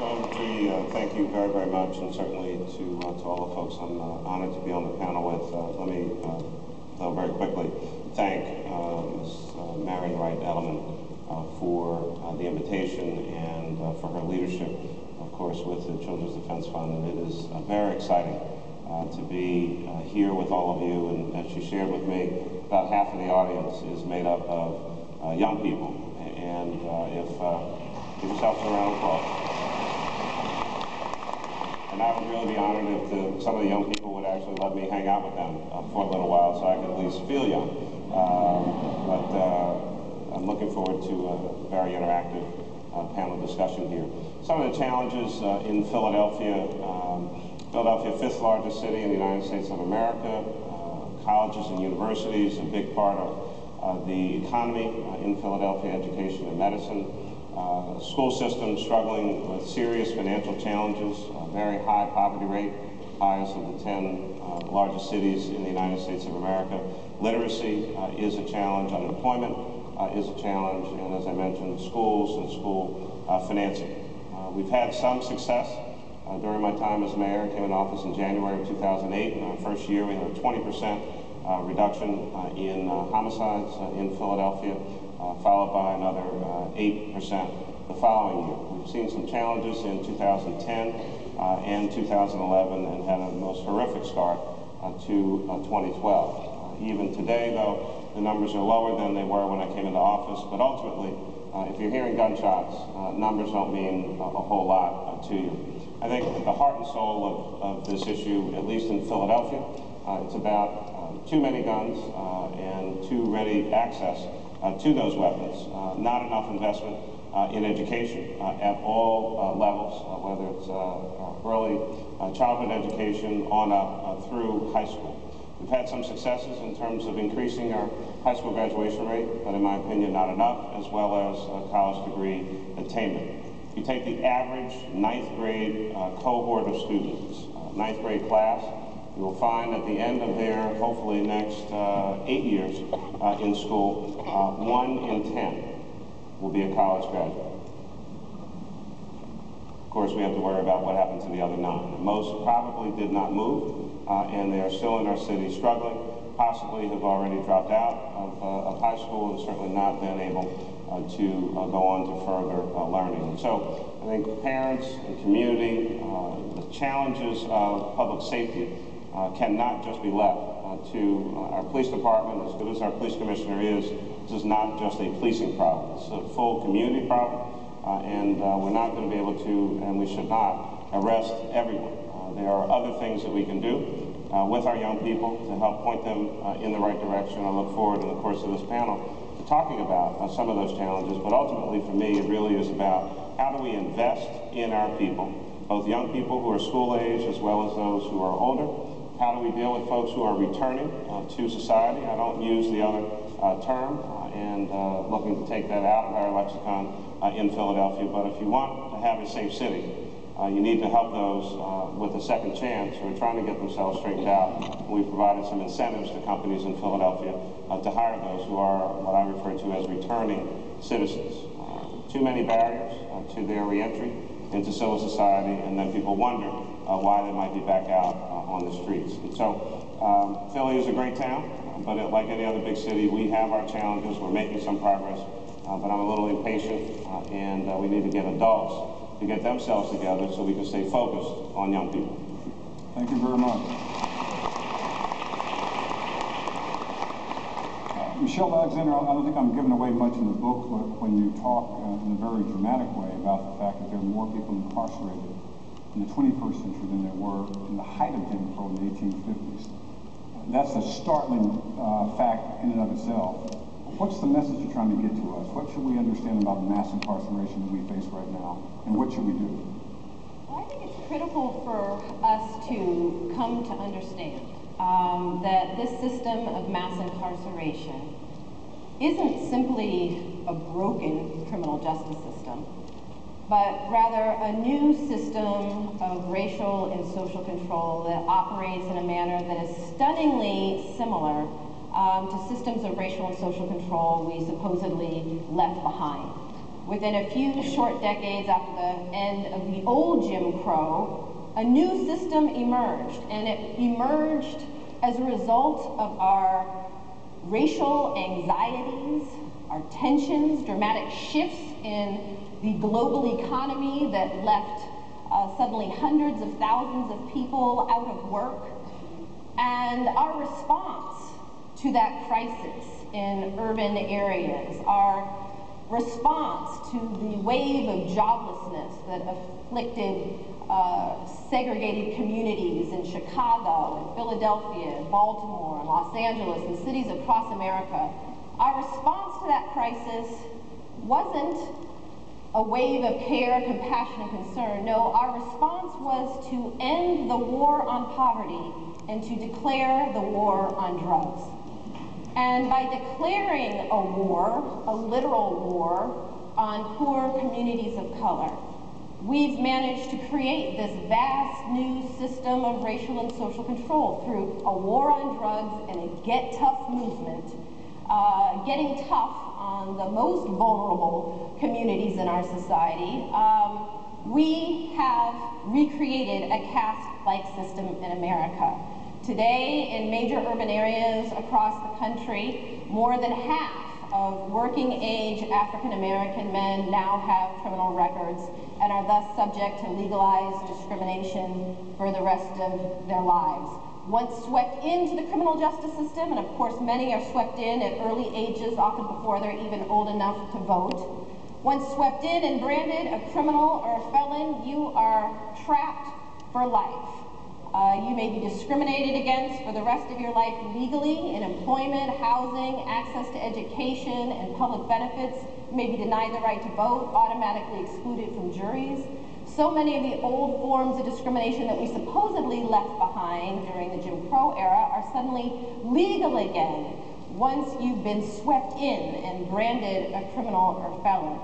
Thank you very, very much, and certainly to all the folks I'm honored to be on the panel with. Let me very quickly thank Ms. Marion Wright-Edelman for the invitation and for her leadership, of course, with the Children's Defense Fund. And it is very exciting to be here with all of you. And as she shared with me, about half of the audience is made up of young people. And give yourselves a round of applause. And I would really be honored if some of the young people would actually let me hang out with them for a little while so I could at least feel young. But I'm looking forward to a very interactive panel discussion here. Some of the challenges in Philadelphia, Philadelphia, fifth largest city in the United States of America, colleges and universities, a big part of the economy in Philadelphia, education and medicine. School system struggling with serious financial challenges, a very high poverty rate, highest of the 10 largest cities in the United States of America. Literacy is a challenge, unemployment is a challenge, and as I mentioned, schools and school financing. We've had some success during my time as mayor. I came in office in January of 2008. In our first year, we had a 20% reduction in homicides in Philadelphia, followed by another 8% the following year. We've seen some challenges in 2010 and 2011 and had a most horrific start to 2012. Even today, though, the numbers are lower than they were when I came into office, but ultimately, if you're hearing gunshots, numbers don't mean a whole lot to you. I think the heart and soul of this issue, at least in Philadelphia, it's about too many guns and too ready access to those weapons, not enough investment in education at all levels, whether it's early childhood education on up through high school. We've had some successes in terms of increasing our high school graduation rate, but in my opinion not enough, as well as college degree attainment. If you take the average ninth grade cohort of students, ninth grade class, you will find at the end of their, hopefully, next 8 years in school, 1 in 10 will be a college graduate. Of course, we have to worry about what happened to the other 9. Most probably did not move, and they are still in our city struggling, possibly have already dropped out of high school and certainly not been able to go on to further learning. And so I think parents and community, the challenges of public safety cannot just be left to our police department. As good as our police commissioner is, this is not just a policing problem. It's a full community problem, and we're not going to be able to, and we should not, arrest everyone. There are other things that we can do with our young people to help point them in the right direction. I look forward in the course of this panel to talking about some of those challenges, but ultimately for me it really is about how do we invest in our people, both young people who are school age as well as those who are older. How do we deal with folks who are returning to society? I don't use the other term, and looking to take that out of our lexicon in Philadelphia, but if you want to have a safe city, you need to help those with a second chance who are trying to get themselves straightened out. We've provided some incentives to companies in Philadelphia to hire those who are what I refer to as returning citizens. Too many barriers to their reentry into civil society, and then people wonder why they might be back out on the streets. And so Philly is a great town, but like any other big city, we have our challenges. We're making some progress, but I'm a little impatient, and we need to get adults to get themselves together so we can stay focused on young people. Thank you very much. Michelle Alexander, I don't think I'm giving away much in the book when you talk in a very dramatic way about the fact that there are more people incarcerated in the 21st century than there were in the height of Jim Crow in the 1850s. That's a startling fact in and of itself. What's the message you're trying to get to us? What should we understand about mass incarceration that we face right now, and what should we do? Well, I think it's critical for us to come to understand that this system of mass incarceration isn't simply a broken criminal justice system, but rather a new system of racial and social control that operates in a manner that is stunningly similar to systems of racial and social control we supposedly left behind. within a few short decades after the end of the old Jim Crow, a new system emerged, and it emerged as a result of our racial anxieties, our tensions, dramatic shifts in the global economy that left suddenly hundreds of thousands of people out of work, and our response to that crisis in urban areas, our response to the wave of joblessness that afflicted segregated communities in Chicago and Philadelphia and Baltimore and Los Angeles and cities across America. Our response to that crisis wasn't a wave of care, compassion, and concern. No, our response was to end the war on poverty and to declare the war on drugs. And by declaring a war, a literal war, on poor communities of color, we've managed to create this vast new system of racial and social control through a war on drugs and a Get Tough movement, getting tough on the most vulnerable communities in our society. We have recreated a caste-like system in America. Today, in major urban areas across the country, more than half of working-age African-American men now have criminal records and are thus subject to legalized discrimination for the rest of their lives. Once swept into the criminal justice system, and of course many are swept in at early ages, often before they're even old enough to vote. Once swept in and branded a criminal or a felon, you are trapped for life. You may be discriminated against for the rest of your life legally in employment, housing, access to education, and public benefits. You may be denied the right to vote, automatically excluded from juries. So many of the old forms of discrimination that we supposedly left behind during the Jim Crow era are suddenly legal again once you've been swept in and branded a criminal or felon.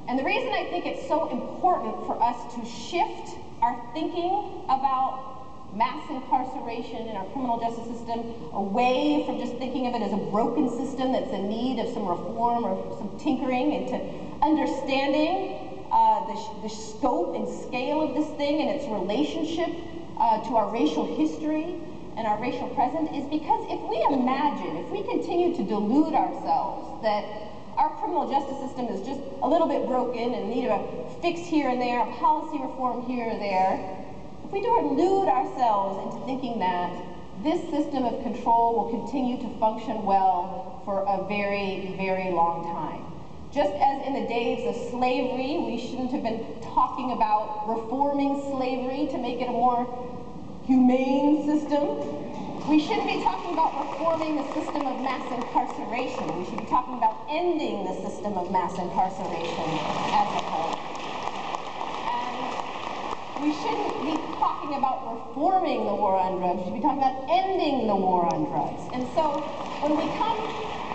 And the reason I think it's so important for us to shift our thinking about mass incarceration in our criminal justice system away from just thinking of it as a broken system that's in need of some reform or some tinkering, and to understanding the scope and scale of this thing and its relationship to our racial history and our racial present, is because if we imagine, if we continue to delude ourselves that our criminal justice system is just a little bit broken and need a fix here and there, a policy reform here or there, if we delude ourselves into thinking that this system of control will continue to function well for a very, very long time. Just as in the days of slavery, we shouldn't have been talking about reforming slavery to make it a more humane system, we shouldn't be talking about reforming the system of mass incarceration. We should be talking about ending the system of mass incarceration as a whole. And we shouldn't be talking about reforming the war on drugs. We should be talking about ending the war on drugs. And so when we come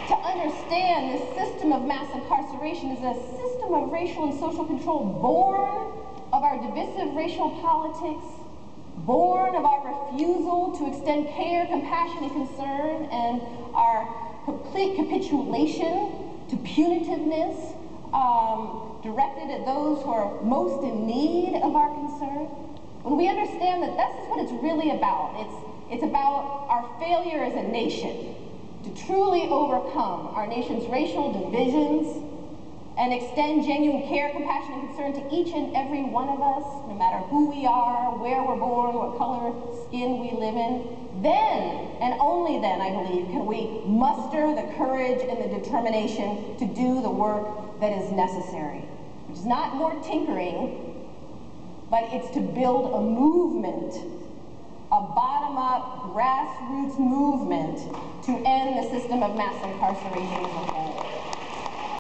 to understand this system of mass incarceration is a system of racial and social control born of our divisive racial politics, born of our refusal to extend care, compassion, and concern, and our complete capitulation to punitiveness directed at those who are most in need of our concern. When we understand that this is what it's really about, it's about our failure as a nation to truly overcome our nation's racial divisions and extend genuine care, compassion, and concern to each and every one of us, no matter who we are, where we're born, what color skin we live in, then, and only then, I believe, can we muster the courage and the determination to do the work that is necessary. Which is not more tinkering, but it's to build a movement, a bottom-up, grassroots movement to end the system of mass incarceration as a whole.